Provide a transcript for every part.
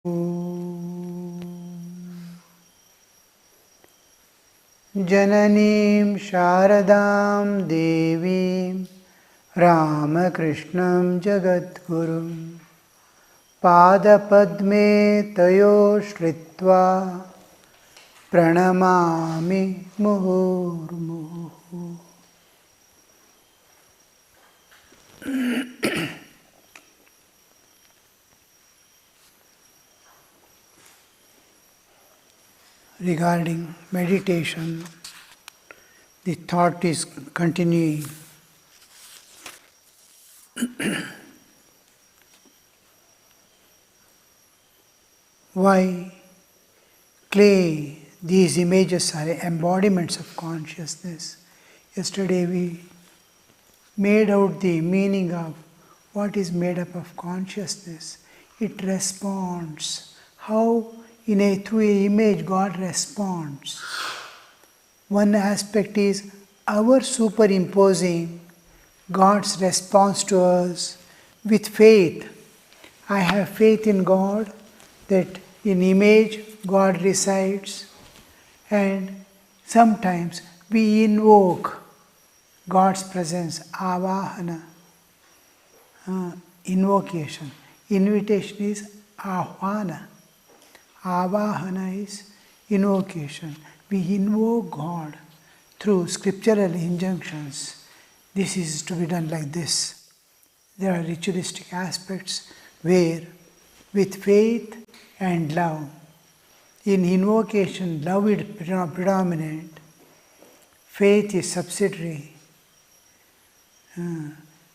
Jananim Sharadam Devim Ramakrishnam Jagadgurum Padapadme Tayo Shritva Pranamami Muhurmuhu. Regarding meditation, the thought is continuing. Why clay, these images are embodiments of consciousness. Yesterday we made out the meaning of what is made up of consciousness. It responds. How through an image God responds. One aspect is our superimposing God's response to us with faith. I have faith in God that in image God resides, and sometimes we invoke God's presence, avahana, invocation. Invitation is ahvana. Avahana is invocation. We invoke God through scriptural injunctions. This is to be done like this. There are ritualistic aspects where, with faith and love, in invocation, love is predominant, faith is subsidiary.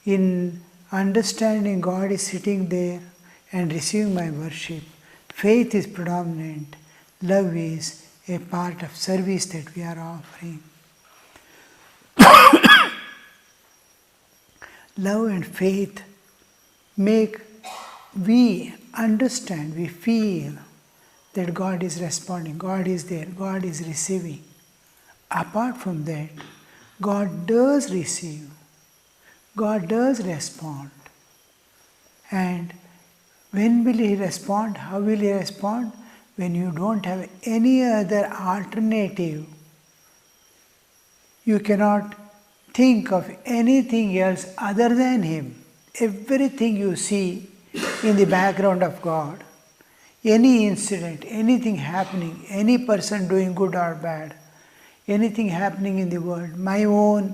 In understanding God is sitting there and receiving my worship, faith is predominant, love is a part of service that we are offering. Love and faith make we understand, we feel that God is responding, God is there, God is receiving. Apart from that, God does receive, God does respond. And when will He respond? How will He respond? When you don't have any other alternative. You cannot think of anything else other than Him. Everything you see in the background of God, any incident, anything happening, any person doing good or bad, anything happening in the world, my own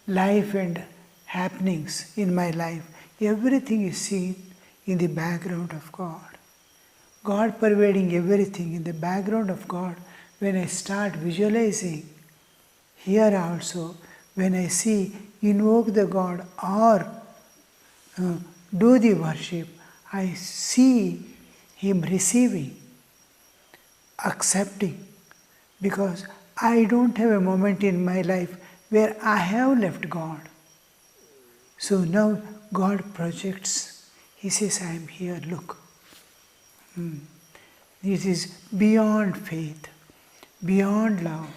life and happenings in my life, everything is seen in the background of God. God pervading everything in the background of God. When I start visualizing, here also, when I see, invoke the God or do the worship, I see Him receiving, accepting, because I don't have a moment in my life where I have left God. So now God projects, He says, I am here, look. This is beyond faith, beyond love.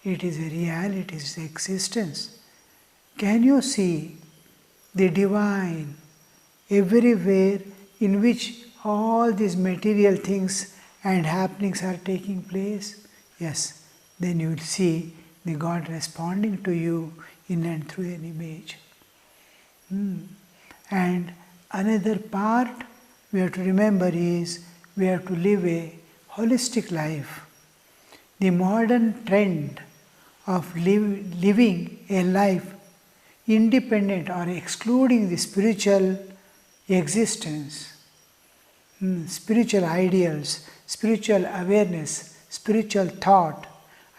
It is a reality, it is existence. Can you see the divine everywhere in which all these material things and happenings are taking place? Yes, then you will see the God responding to you in and through an image. And another part we have to remember is we have to live a holistic life. The modern trend of living a life independent or excluding the spiritual existence, spiritual ideals, spiritual awareness, spiritual thought.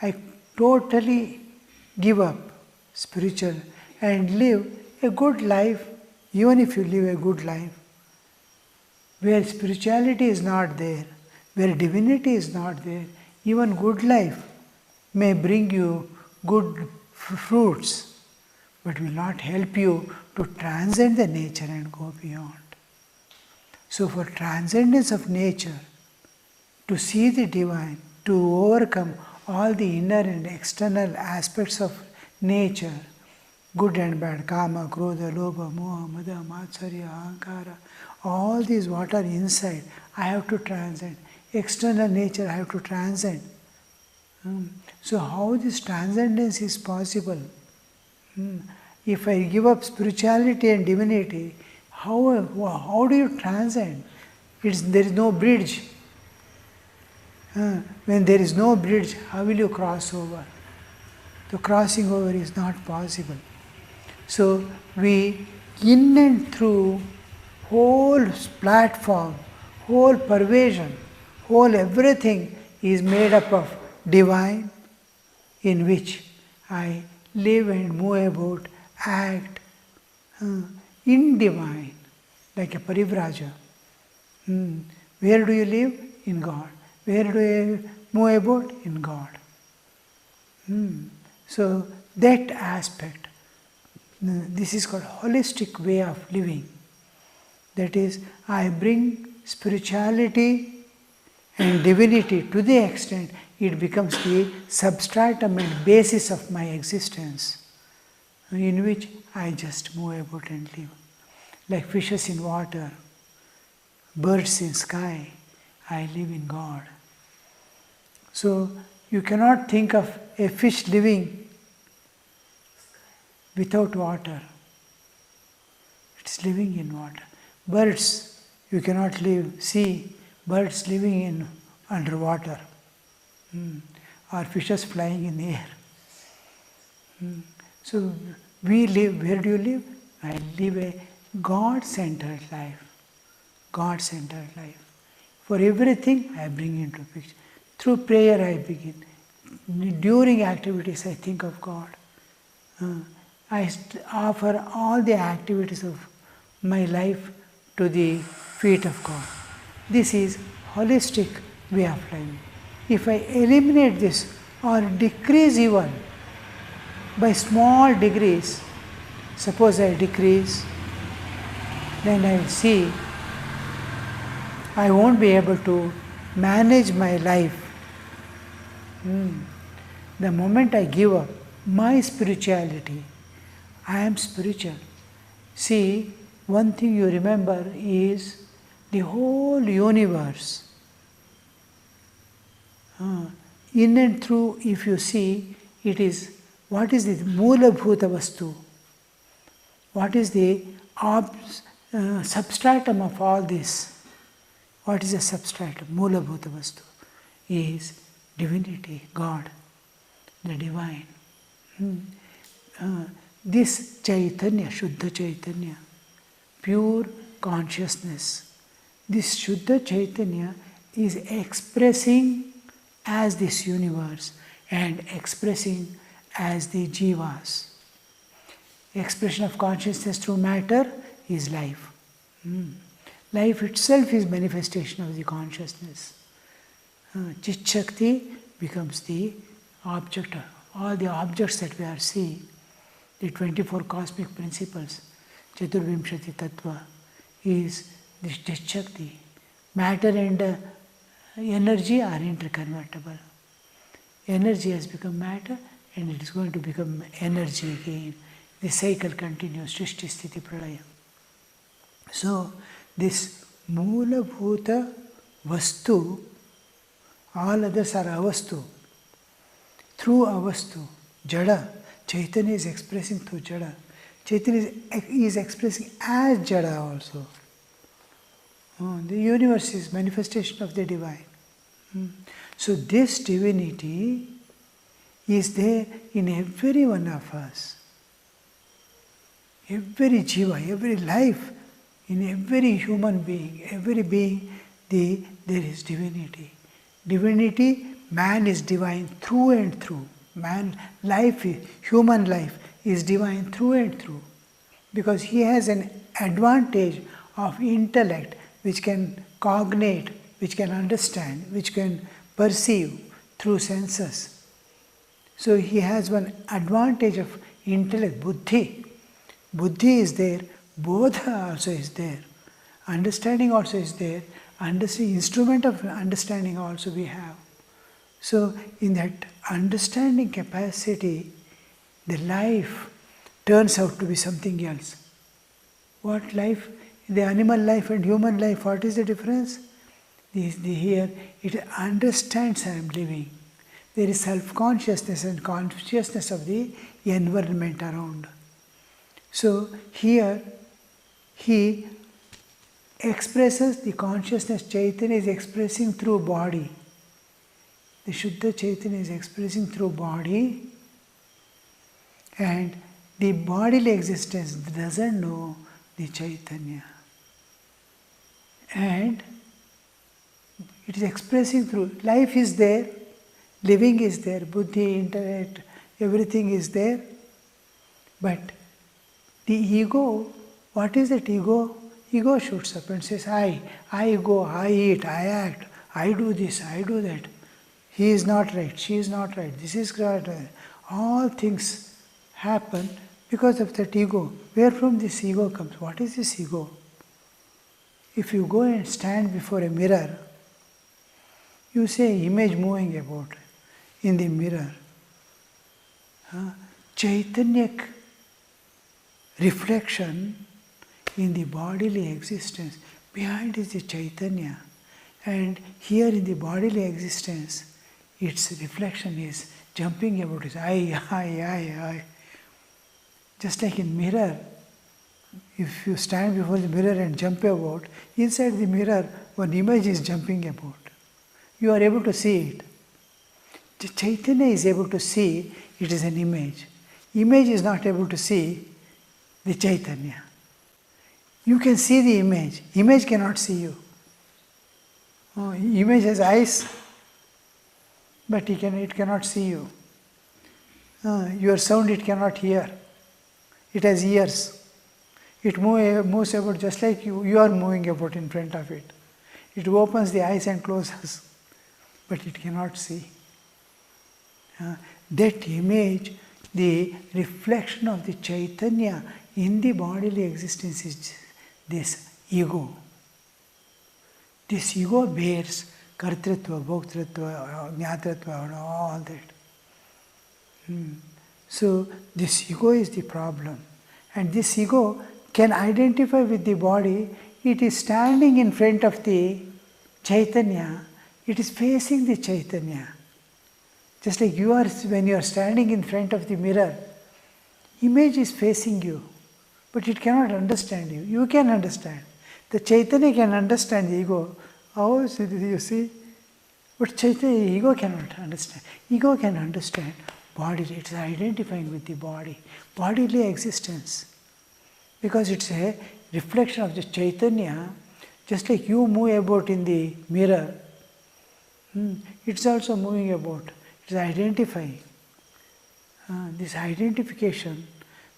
I totally give up spiritual and live a good life, even if you live a good life, where spirituality is not there, where divinity is not there. Even good life may bring you good fruits, but will not help you to transcend the nature and go beyond. So for transcendence of nature, to see the divine, to overcome all the inner and external aspects of nature, good and bad, kama, krodha, lobha, moha, mada, matsarya, ahankara, all these what are inside, I have to transcend. External nature I have to transcend. So how this transcendence is possible? If I give up spirituality and divinity, how do you transcend? There is no bridge. When there is no bridge, how will you cross over? The crossing over is not possible. So we, in and through, whole platform, whole pervasion, whole everything is made up of divine, in which I live and move about, act in divine, like a parivraja. Where do you live? In God. Where do you move about? In God. So that aspect, this is called holistic way of living. That is, I bring spirituality and divinity to the extent it becomes the substratum and basis of my existence, in which I just move about and live. Like fishes in water, birds in sky, I live in God. So you cannot think of a fish living without water. It's living in water. Birds, you cannot see birds living in underwater, or fishes flying in the air. So we live, where do you live? I live a God-centered life. God-centered life. For everything I bring into picture. Through prayer I begin. During activities I think of God. I offer all the activities of my life to the feet of God. This is holistic way of living. If I eliminate this or decrease even by small degrees, suppose I decrease, then I will see I won't be able to manage my life. The moment I give up my spirituality, I am spiritual. See, one thing you remember is the whole universe. In and through, if you see, it is, what is the Mula Bhuta Vastu? What is the substratum of all this? What is the substratum? Mula Bhuta Vastu is divinity, God, the divine. This Chaitanya, Shuddha Chaitanya, pure consciousness, this Shuddha Chaitanya is expressing as this universe and expressing as the jivas. Expression of consciousness through matter is life. Life itself is manifestation of the consciousness. Chit Shakti becomes the object of all the objects that we are seeing. The 24 cosmic principles, Chaturvimshati Tattva, is this Chit Shakti. Matter and energy are interconvertible. Energy has become matter and it is going to become energy again. The cycle continues, Srishti Sthiti Pralaya. So, this Mula Bhuta Vastu, all others are Avastu. Through Avastu, Jada, Chaitanya is expressing through Jada. Chaitanya is expressing as Jada also. The universe is manifestation of the divine. So this divinity is there in every one of us. Every jiva, every life, in every human being, every being, there is divinity. Divinity, man is divine through and through. Man, human life is divine through and through. Because he has an advantage of intellect which can cognate, which can understand, which can perceive through senses. So he has one advantage of intellect, buddhi. Buddhi is there, bodha also is there, understanding also is there, instrument of understanding also we have. So in that understanding capacity, the life turns out to be something else. What life? The animal life and human life, what is the difference? Here, it understands I am living. There is self-consciousness and consciousness of the environment around. So here, he expresses the consciousness. Chaitanya is expressing through body. The Shuddha Chaitanya is expressing through body, and the bodily existence doesn't know the Chaitanya. And it is expressing through, life is there, living is there, buddhi, intellect, everything is there. But the ego, what is that ego? Ego shoots up and says, I go, I eat, I act, I do this, I do that. He is not right, she is not right, this is not right. All things happen because of that ego. Where from this ego comes? What is this ego? If you go and stand before a mirror, you see image moving about in the mirror. Chaitanya reflection in the bodily existence. Behind is the Chaitanya. And here in the bodily existence, its reflection is jumping about. Is I. Just like in mirror, if you stand before the mirror and jump about, inside the mirror, one image is jumping about. You are able to see it. The Chaitanya is able to see it is an image. Image is not able to see the Chaitanya. You can see the image. Image cannot see you. Image has eyes, but it cannot see you. Your sound it cannot hear. It has ears. It moves about just like you are moving about in front of it. It opens the eyes and closes, but it cannot see. That image, the reflection of the Chaitanya in the bodily existence is this ego. This ego bears kartritva, bhoktritva, jnatritva, and all that. So this ego is the problem. And this ego can identify with the body. It is standing in front of the Chaitanya. It is facing the Chaitanya. Just like you are, when you are standing in front of the mirror, image is facing you, but it cannot understand you. You can understand. The Chaitanya can understand the ego. How is it, you see? But Chaitanya, ego cannot understand. Ego can understand bodily. It is identifying with the body, bodily existence. Because it's a reflection of the Chaitanya, just like you move about in the mirror, it's also moving about. It is identifying. This identification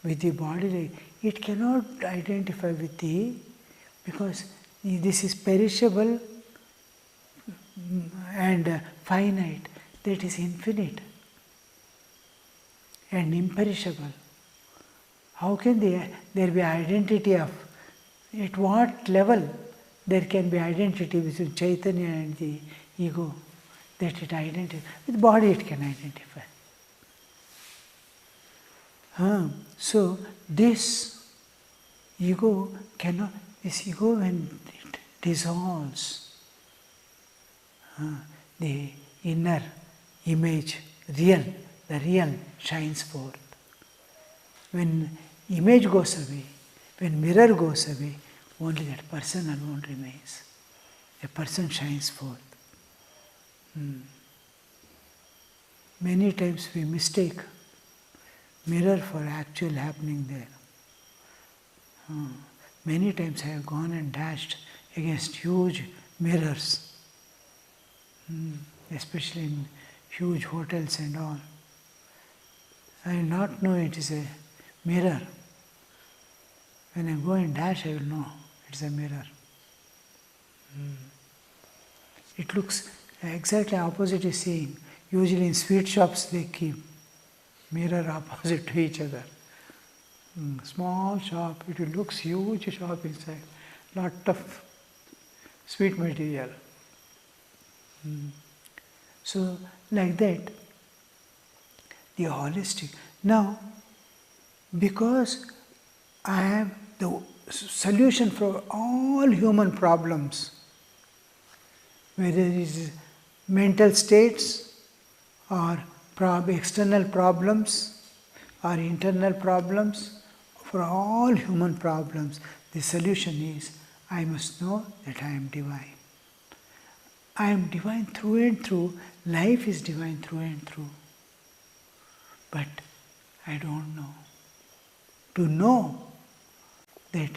with the bodily, it cannot identify with the, because this is perishable and finite, that is infinite and imperishable. How can there be identity of, at what level there can be identity between Chaitanya and the ego? That it identifies. With body it can identify. So this ego cannot, this ego when it dissolves, the inner image, the real shines forth. When image goes away, when mirror goes away, only that person alone remains. A person shines forth. Many times we mistake mirror for actual happening there. Many times I have gone and dashed against huge mirrors, especially in huge hotels and all. I will not know it is a mirror. When I go and dash, I will know it is a mirror. It looks exactly opposite is seen. Usually in sweet shops they keep mirror opposite to each other. Small shop, it looks huge shop inside. Lot of sweet material. So like that, the holistic. Now, Because I have the solution for all human problems, whether it is mental states or external problems or internal problems, for all human problems, the solution is I must know that I am divine. I am divine through and through, life is divine through and through. But I don't know. To know that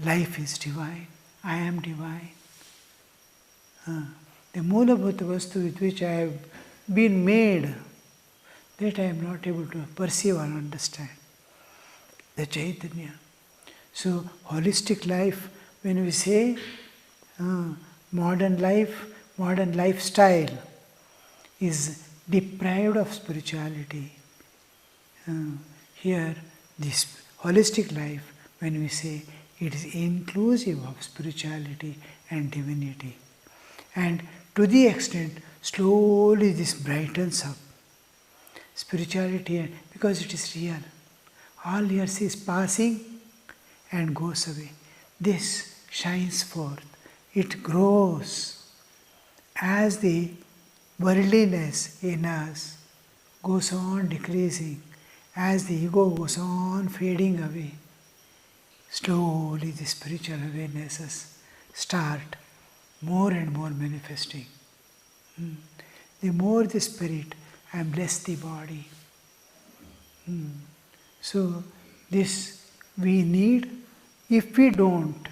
life is divine, I am divine. The Moolabhuta Vastu with which I have been made, that I am not able to perceive or understand. The Chaitanya. So, holistic life, when we say modern life, modern lifestyle is deprived of spirituality. Here, this holistic life, when we say it is inclusive of spirituality and divinity. And to the extent, slowly this brightens up. Spirituality, because it is real. All years is passing and goes away. This shines forth. It grows as the worldliness in us goes on decreasing, as the ego goes on fading away. Slowly the spiritual awarenesses start more and more manifesting. The more the spirit, and bless the body. So this we need. If we don't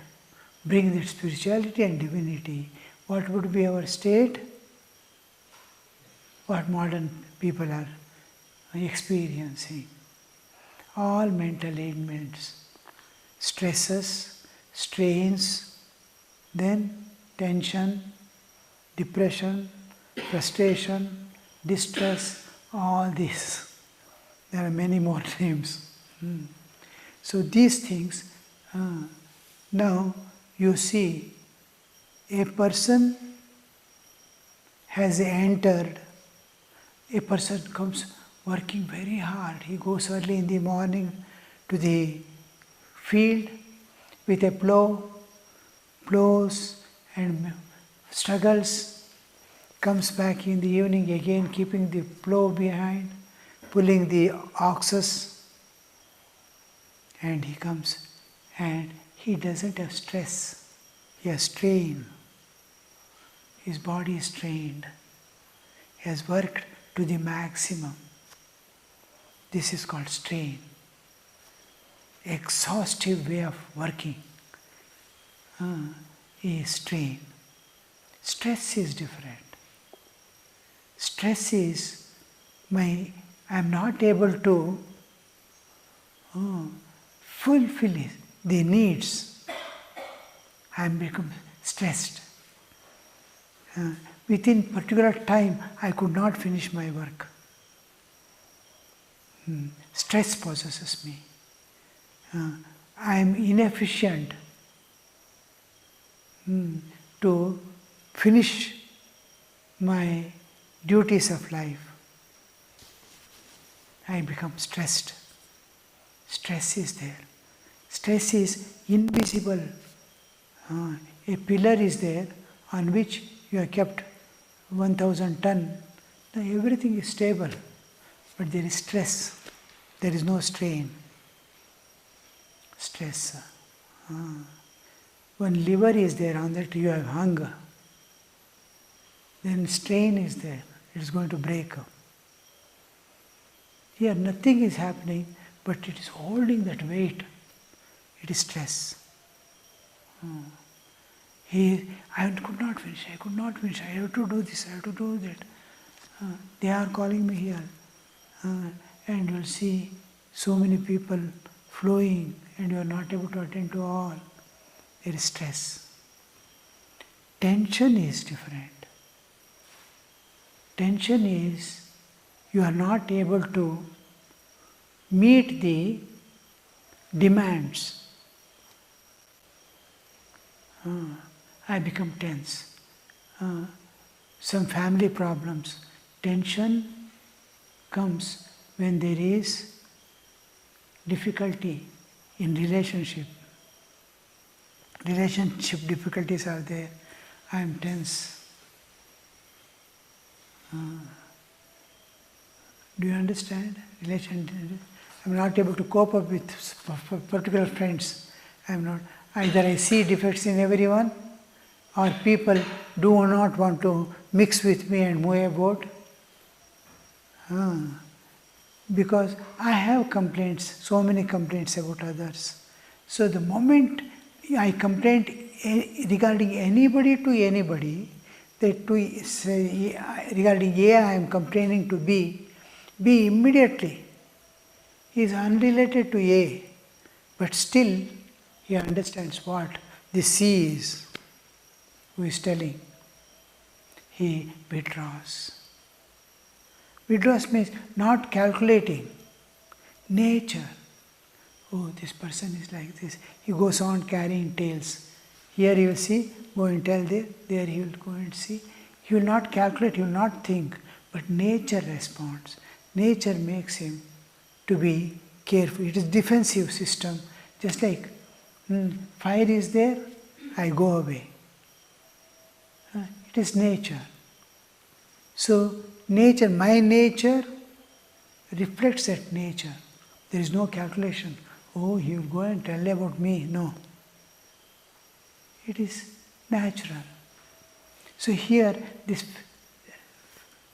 bring that spirituality and divinity, what would be our state? What modern people are experiencing? All mental ailments, stresses, strains, then tension, depression, frustration, distress, all this. There are many more names. So these things, now you see, a person has entered, a person comes working very hard. He goes early in the morning to the field with a plow, plows and struggles, comes back in the evening again keeping the plow behind, pulling the oxes, and he comes and he doesn't have stress, he has strain. His body is trained. He has worked to the maximum. This is called strain. Exhaustive way of working is strain. Stress is different. Stress is I am not able to fulfill the needs. I am become stressed. Within particular time, I could not finish my work. Stress possesses me. I am inefficient to finish my duties of life. I become stressed. Stress is there. Stress is invisible. A pillar is there on which you have kept 1,000 ton. Now everything is stable, but there is stress. There is no strain. Stress. When liver is there, on that you have hunger. Then strain is there. It is going to break up. Here nothing is happening, but it is holding that weight. It is stress. I could not finish, I have to do this, I have to do that. They are calling me here. And you will see so many people flowing and you are not able to attend to all. There is stress. Tension is different. Tension is you are not able to meet the demands. I become tense. Some family problems. Tension comes when there is difficulty in relationship difficulties are there. I am tense. Do you understand? I'm not able to cope up with particular friends. I'm not. Either I see defects in everyone, or people do not want to mix with me and move about. Because I have complaints, so many complaints about others. So the moment I complain regarding anybody to anybody, that to say regarding A I am complaining to B immediately is unrelated to A, but still he understands what the C is, who is telling. He withdraws. Withdraws means not calculating. Nature. Oh, this person is like this. He goes on carrying tales. Here he will see, go and tell there. There he will go and see. He will not calculate, he will not think. But nature responds. Nature makes him to be careful. It is defensive system. Just like fire is there, I go away. It is nature. So nature, my nature reflects that nature. There is no calculation. Oh, he will go and tell about me. No. It is natural. So here, this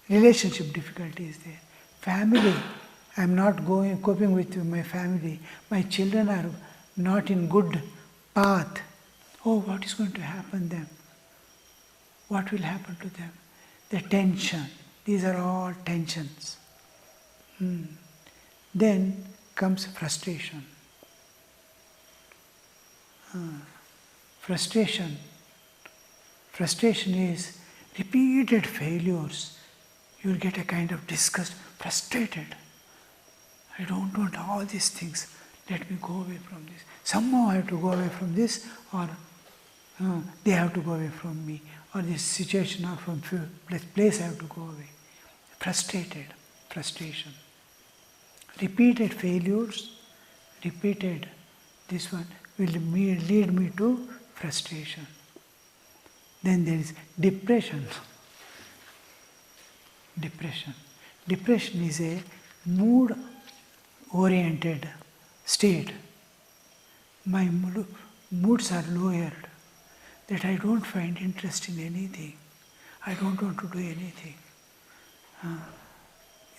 relationship difficulty is there. Family, I am not coping with my family. My children are not in good path. Oh, what is going to happen to them? What will happen to them? The tension. These are all tensions. Then comes frustration. Frustration is repeated failures. You will get a kind of disgust, frustrated. I don't want all these things. Let me go away from this. Somehow I have to go away from this, or they have to go away from me, or this situation or from place I have to go away. Frustration. Repeated failures, this one will lead me to frustration. Then there is depression. Depression is a mood-oriented state. My moods are lowered, that I don't find interest in anything. I don't want to do anything.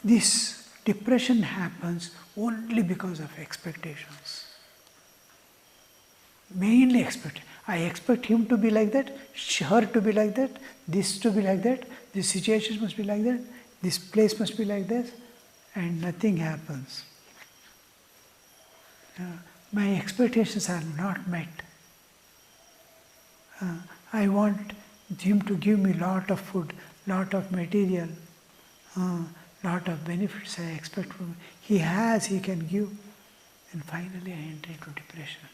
This depression happens only because of expectations. Mainly expect. I expect him to be like that, her to be like that, this to be like that, this situation must be like that, this place must be like this, and nothing happens. My expectations are not met. I want him to give me lot of food, lot of material, lot of benefits I expect from him. He can give. And finally I enter into depression.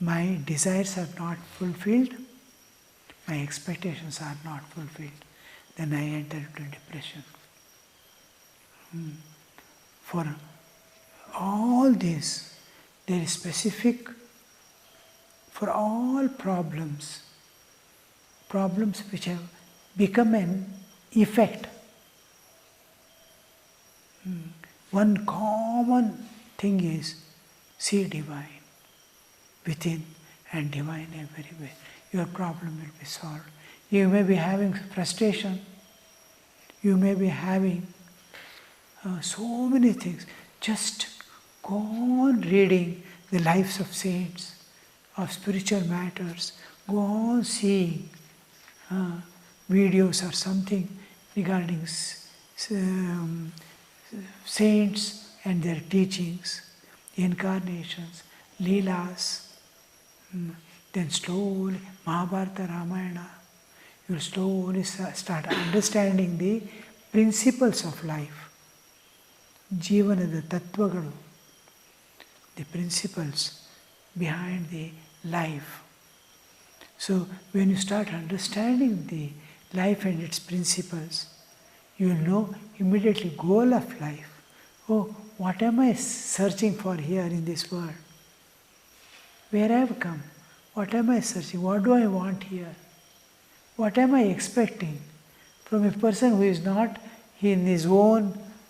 My desires are not fulfilled, my expectations are not fulfilled. Then I enter into depression. For all this, there is specific, for all problems which have become an effect. One common thing is, see divine within and divine everywhere. Your problem will be solved. You may be having frustration. You may be having so many things. Just go on reading the lives of saints, of spiritual matters. Go on seeing videos or something regarding saints and their teachings, incarnations, leelas. Then slowly, Mahabharata, Ramayana, you will slowly start understanding the principles of life. Jivanada tattvagalu, the principles behind the life. So when you start understanding the life and its principles, you will know immediately goal of life. Oh, what am I searching for here in this world? Where I have come? What am I searching? What do I want here? What am I expecting from a person who is not in his own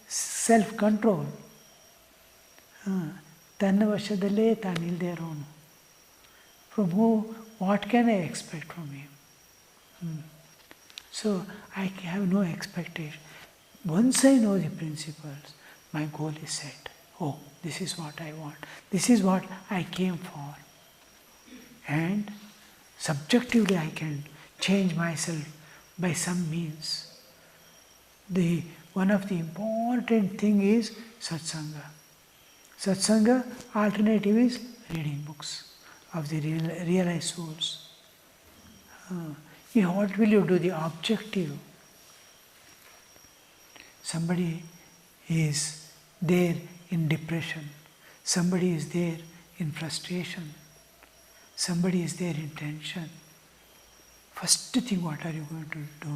self-control? ತನ್ನ ವಶದಲ್ಲೇ ತಾನಿಲ್ಲದೆ ಇರೋನು. From who, what can I expect from him? So I have no expectation. Once I know the principles, my goal is set. Oh, this is what I want. This is what I came for. And subjectively I can change myself by some means. One of the important thing is satsanga. Satsanga, alternative is reading books of the realized souls. What will you do? The objective. Somebody is there in depression. Somebody is there in frustration. Somebody is there in tension. First thing what are you going to do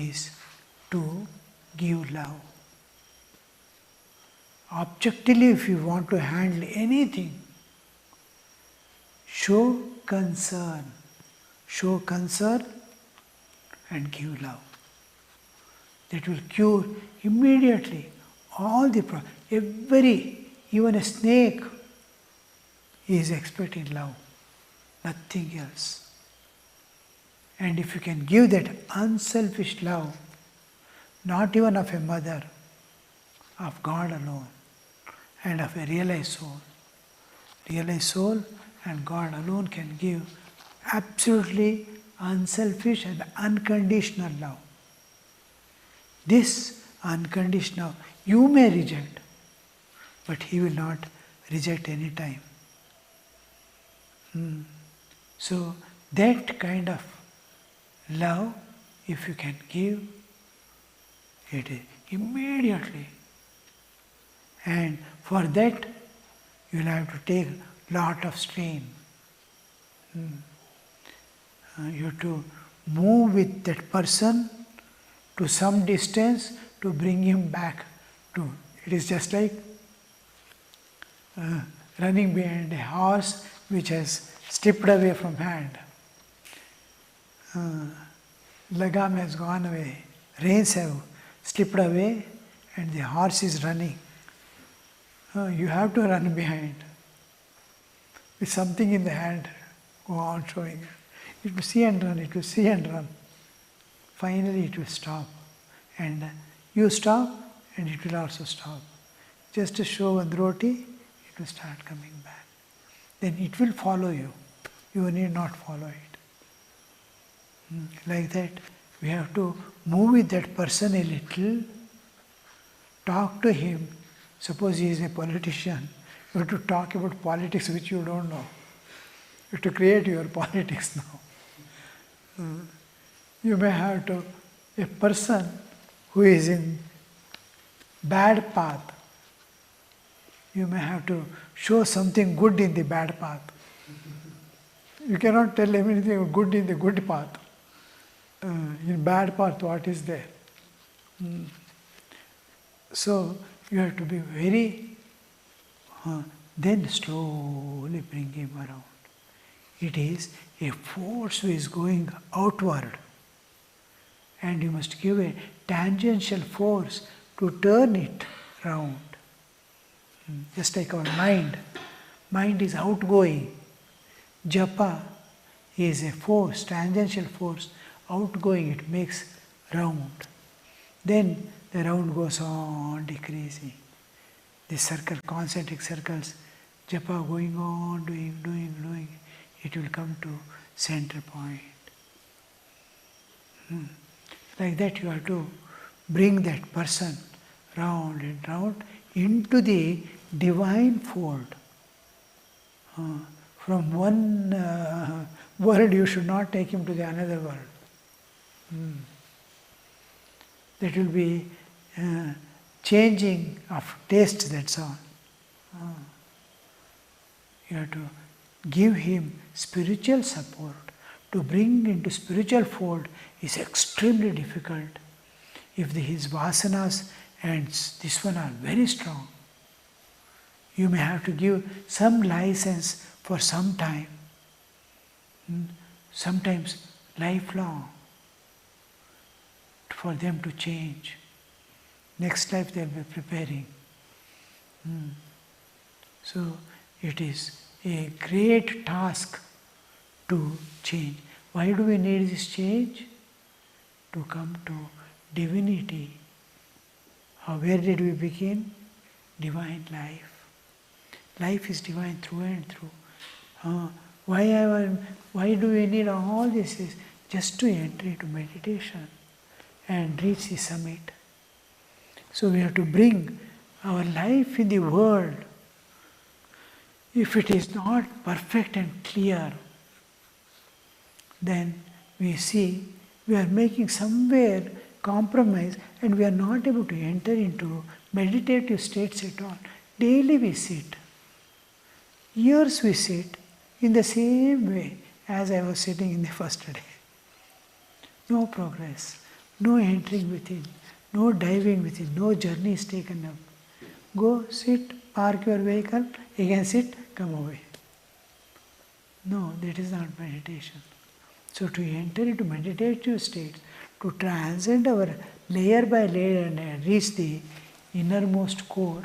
is to give love. Objectively, if you want to handle anything, show concern. Show concern and give love. That will cure immediately all the problems. Even a snake is expecting love, nothing else. And if you can give that unselfish love, not even of a mother, of God alone, and of a realized soul and God alone can give absolutely unselfish and unconditional love. This unconditional, you may reject, but he will not reject any time. So that kind of love, if you can give, it is immediately. And for that, you will have to take lot of strain. You have to move with that person to some distance to bring him back to. It is just like running behind a horse which has slipped away from hand. Lagam has gone away, reins have slipped away, and the horse is running. You have to run behind with something in the hand, go on showing it. It will see and run, it will see and run. Finally it will stop, and you stop and it will also stop. Just to show one roti, it will start coming back. Then it will follow you. You need not follow it. Like that, we have to move with that person a little, talk to him. Suppose he is a politician, you have to talk about politics which you don't know. You have to create your politics now. You may have to, a person who is in bad path, you may have to show something good in the bad path. You cannot tell him anything good in the good path. In bad path, what is there? So you have to be very, then slowly bring him around. It is a force which is going outward, and you must give a tangential force to turn it round. Just like our mind. Mind is outgoing. Japa is a force, tangential force, outgoing, it makes round. Then the round goes on decreasing. The circle, concentric circles, japa going on, doing, it will come to center point. Like that you have to bring that person round and round into the divine fold. From one world you should not take him to the another world. That will be changing of taste, that's all. You have to give him spiritual support. To bring into spiritual fold is extremely difficult. If his vasanas and this one are very strong. You may have to give some license for some time, sometimes lifelong, for them to change. Next life they will be preparing. So it is a great task to change. Why do we need this change? To come to divinity. Where did we begin? Divine life. Life is divine through and through. Why do we need all this? Is just to enter into meditation and reach the summit. So we have to bring our life in the world. If it is not perfect and clear, then we see we are making somewhere compromise and we are not able to enter into meditative states at all. Daily we sit. Years we sit in the same way as I was sitting in the first day. No progress, no entering within, no diving within, no journey is taken up. Go, sit, park your vehicle, again sit, come away. No, that is not meditation. So to enter into meditative states, to transcend our layer by layer and reach the innermost core,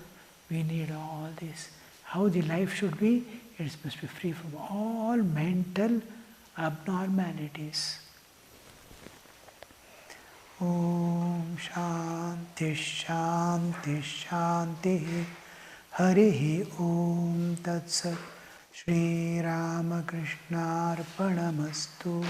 we need all this. How the life should be? It must be free from all mental abnormalities. Om Shanti Shanti Shanti Harihi Om Tat Sat Shri Ramakrishna Arpanamastu.